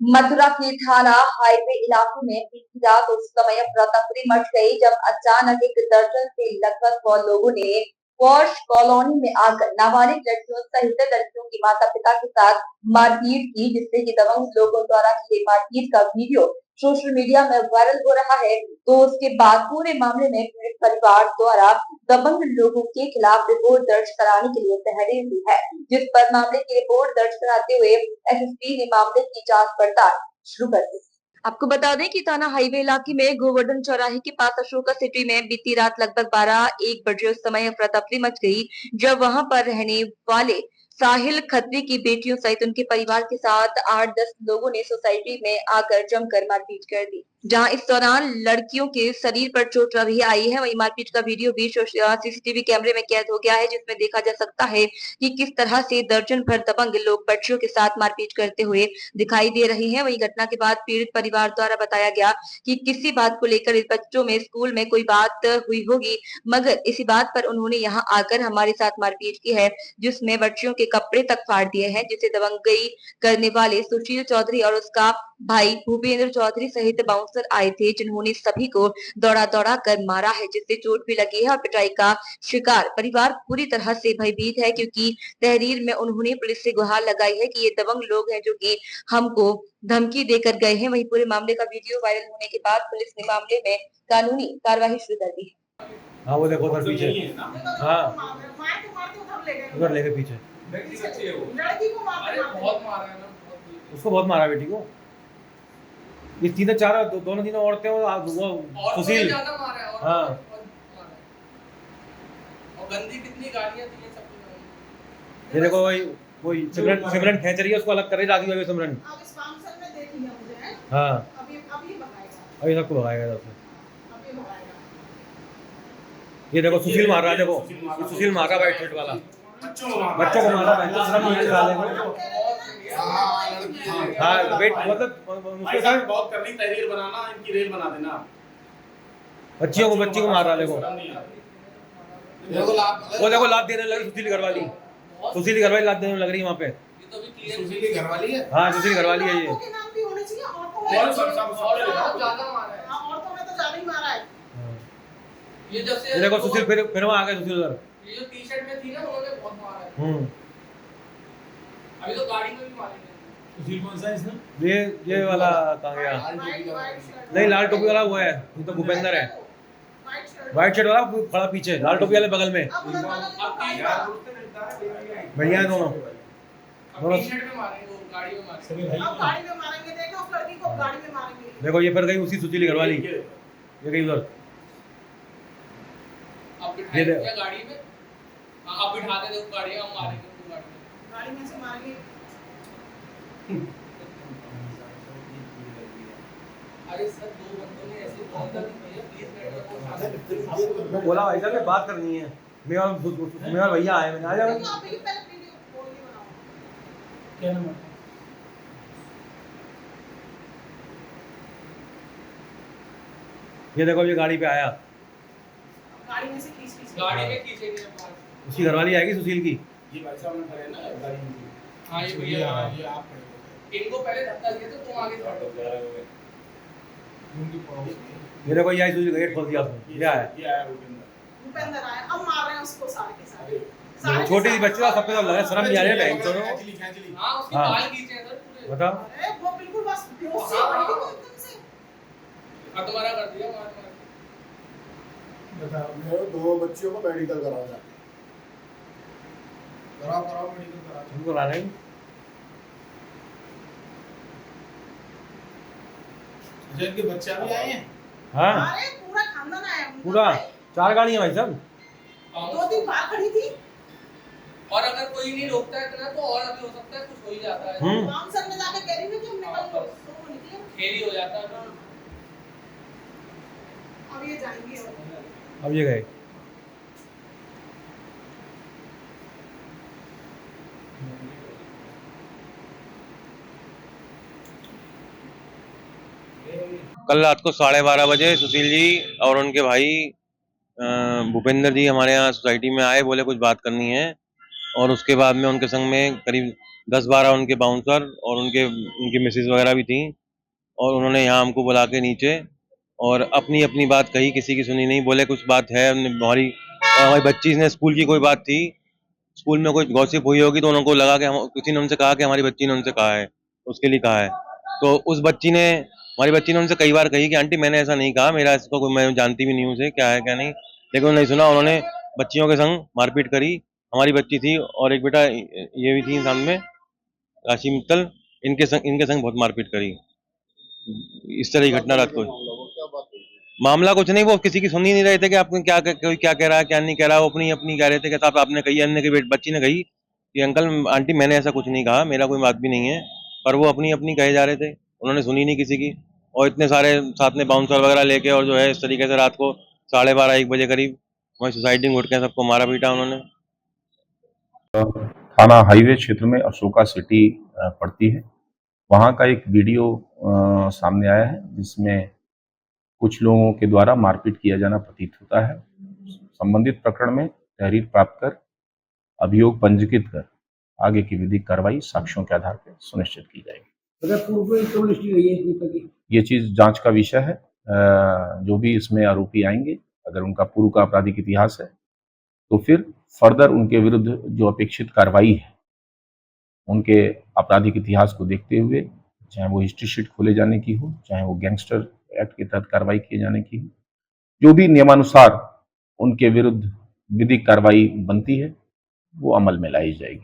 मथुरा के थाना हाईवे इलाके में बीती रात उस समय अफरा तफरी मच गई जब अचानक एक दर्जन से लगभग 100 लोगों ने पॉश कॉलोनी में आकर नाबालिग लड़कियों सहित लड़कियों के माता पिता के साथ मारपीट की, जिससे कि दबंग लोगों द्वारा की मारपीट का वीडियो सोशल मीडिया में वायरल हो रहा है। तो उसके बाद पूरे मामले में पीड़ित परिवार द्वारा दबंग लोगों के खिलाफ रिपोर्ट दर्ज कराने के लिए तहरीर दी है, जिस पर मामले की रिपोर्ट दर्ज कराते हुए एसएसपी ने मामले की जांच पड़ताल शुरू कर दी। आपको बता दें कि थाना हाईवे इलाके में गोवर्धन चौराहे के पास अशोका सिटी में बीती रात लगभग 12-1 बजे उस समय अफरा तफरी मच गई जब वहां पर रहने वाले साहिल खत्री की बेटियों सहित उनके परिवार के साथ 8-10 लोगों ने सोसाइटी में आकर जमकर मारपीट कर दी, जहां इस दौरान लड़कियों के शरीर पर चोट भी आई है। वहीं मारपीट का वीडियो भी सीसीटीवी कैमरे में कैद हो गया है, जिसमें देखा जा सकता है कि किस तरह से दर्जन भर दबंग लोग बच्चियों के साथ मारपीट करते हुए दिखाई दे रहे हैं। वहीं घटना के बाद पीड़ित परिवार द्वारा बताया गया कि किसी बात को लेकर इस बच्चों में स्कूल में कोई बात हुई होगी, मगर इसी बात पर उन्होंने यहाँ आकर हमारे साथ मारपीट की है, जिसमें बच्चियों के कपड़े तक फाड़ दिए हैं, जिसे दबंगई करने वाले सुशील चौधरी और उसका भाई भूपेंद्र चौधरी सहित बाउंसर आए थे, जिन्होंने सभी को दौड़ा दौड़ा कर मारा है, जिससे चोट भी लगी है और पिटाई का शिकार परिवार पूरी तरह से भयभीत है, क्योंकि तहरीर में उन्होंने पुलिस से गुहार लगाई है कि ये दबंग लोग हैं जो कि हमको धमकी देकर गए हैं। वहीं पूरे मामले का वीडियो वायरल होने के बाद पुलिस ने मामले में कानूनी कार्रवाई शुरू कर दी है। हाँ वो देखो उधर पीछे, हाँ उधर लेके पीछे उसको बहुत मारा बेटी को। ये तीनों चार दोनों तीनों औरतें वो सुशील, हाँ गंदी कितनी गालियां दी हैं ये देखो वही सिमरन खींच रही है, उसको अलग कर रही रागी वाली सिमरन। हाँ अभी सबको भगाएगा इधर से। ये देखो सुशील मार रहा है, देखो सुशील मार रहा है, वाइट शर्ट वाला बच्चों को मारा है। हाँ वेट मतलब उसके साथ बहुत करनी तहरीर बनाना, इनकी रेल बना देना। बच्ची को मार रहा है, देखो वो देखो लात देने लगी सुशील घरवाली लात देने लग रही है वहाँ पे। सुशील घरवाली है, हाँ सुशील घरवाली है ये। ये जब से ये देखो सुशील फिर वहाँ आ गए सुशील उधर। ये जो टी-शर्ट में थी ना उन्होंने बहुत मारा है। अभी तो गाड़ी में भी मारेंगे। सुशील कौन सा है इसमें? ये वाला कहाँ गया? नहीं लाल टोपी वाला वो है, ये तो भूपेंद्र है। व्हाइट शर्ट वाला खड़ा पीछे, लाल टोपी वाले बगल में। बढ़िया है दोनों। टी-शर्ट में मारेंगे, गाड़ी में मारेंगे। अब गाड़ी में मारेंगे, देखो उस लड़की को गाड़ी में मारेंगे। देखो ये फिर गई उसी सुशील घरवाली, ये गई उधर। अब बिठाएंगे गाड़ी में, अब बिठा दे देखो गाड़ी में, हम मारेंगे उनको गाड़ी में से मारेंगे। अरे सर दो बंदों ने ऐसे बोला कि भैया प्लीज मैं बोला भाई साहब बात करनी है, मैं और भैया आए, मैंने आ जाओ। क्या नंबर? ये देखो ये गाड़ी पे आया, गाड़ी में से खींच गाड़ी में खींचेंगे बाहर। उसकी घरवाली आएगी सुशील की। ये भाई साहब ने खड़े ना गाड़ी में। हां ये भैया, ये आप खड़े हो, इनको पहले धक्का दिया तो तुम आगे खड़े हो। ये देखो ये आई सुशील गेट खोल दिया उसने, ये आया भूपेंद्र आया, अब मार रहे हैं उसको सारे के सारे। छोटी सी बच्ची का सब पे लगा, शर्म नहीं आ रही है बहन चोरों। हां उसके बाल खींचे हैं सर पूरे। बताओ अरे वो बिल्कुल बस बेहोश से बैठी वो एकदम से तुम्हारा कर दिया मार मार। बताओ मेरे दो बच्चियों को मेडिकल कराओ जाके। कराओ मेडिकल कराओ। तुमको ला रहे हैं। जब के बच्चे भी आए हैं। हाँ अरे पूरा खानदान आया है, पूरा 4 गाड़ियां भाई साहब। 2-3 बार खड़ी थी। और अगर कोई नहीं रोकता है इतना तो और अभी हो सकता है कुछ हो ही जाता है। बाउंसर में जाके कह रही है कि हमने कल तो निकले खेली हो जाता है। अब ये जाएंगे, अब ये गए। कल रात को 12:30 बजे सुशील जी और उनके भाई भूपेंद्र जी हमारे यहाँ सोसाइटी में आए, बोले कुछ बात करनी है, और उसके बाद में उनके संग में करीब 10-12 उनके बाउंसर और उनकी मिसेज वगैरह भी थी, और उन्होंने यहाँ हमको बुला के नीचे और अपनी अपनी बात कही, किसी की सुनी नहीं। बोले कुछ बात है हमारी बच्ची ने, स्कूल की कोई बात थी, स्कूल में कोई गॉसिप हुई होगी, तो उनको लगा कि किसी ने उनसे कहा कि हमारी बच्ची ने उनसे कहा है, उसके लिए कहा है। तो हमारी बच्ची ने उनसे कई बार कही कि आंटी मैंने ऐसा नहीं कहा, मेरा इसको कोई, मैं जानती भी नहीं हूँ उसे, क्या है क्या नहीं, लेकिन उन्होंने नहीं सुना। उन्होंने बच्चियों के संग मारपीट करी। हमारी बच्ची थी और एक बेटा ये भी थी सामने में, राशि मित्तल, इनके संग बहुत मारपीट करी। इस तरह की घटना रात को। मामला कुछ नहीं, वो किसी की सुन ही नहीं रहे थे कि आपको कोई क्या कह रहा है क्या नहीं कह रहा है। वो अपनी अपनी कह रहे थे कि साहब आपने कही, अन्य की बच्ची ने कही कि अंकल आंटी मैंने ऐसा कुछ नहीं कहा, मेरा कोई बात भी नहीं है, पर वो अपनी अपनी कहे जा रहे थे, उन्होंने सुनी नहीं किसी की। और इतने सारे साथ में बाउंसर वगैरह लेके और जो है इस तरीके से रात को 12:30-1 बजे करीब वहीं सोसाइटी में घुट के सबको मारा पीटा उन्होंने। थाना हाईवे क्षेत्र में अशोका सिटी पड़ती है। वहाँ का एक वीडियो सामने आया है जिसमें कुछ लोगों के द्वारा मारपीट किया जाना प्रतीत होता है। संबंधित प्रकरण में तहरीर प्राप्त कर अभियोग पंजीकृत कर आगे की विधिक कार्रवाई साक्ष्यों के आधार पर सुनिश्चित की जाएगी। ये चीज जांच का विषय है। जो भी इसमें आरोपी आएंगे, अगर उनका पूर्व का आपराधिक इतिहास है तो फिर फर्दर उनके विरुद्ध जो अपेक्षित कार्रवाई है, उनके आपराधिक इतिहास को देखते हुए, चाहे वो हिस्ट्री शीट खोले जाने की हो, चाहे वो गैंगस्टर एक्ट के तहत कार्रवाई किए जाने की हो, जो भी नियमानुसार उनके विरुद्ध विधिक कार्रवाई बनती है वो अमल में लाई जाएगी।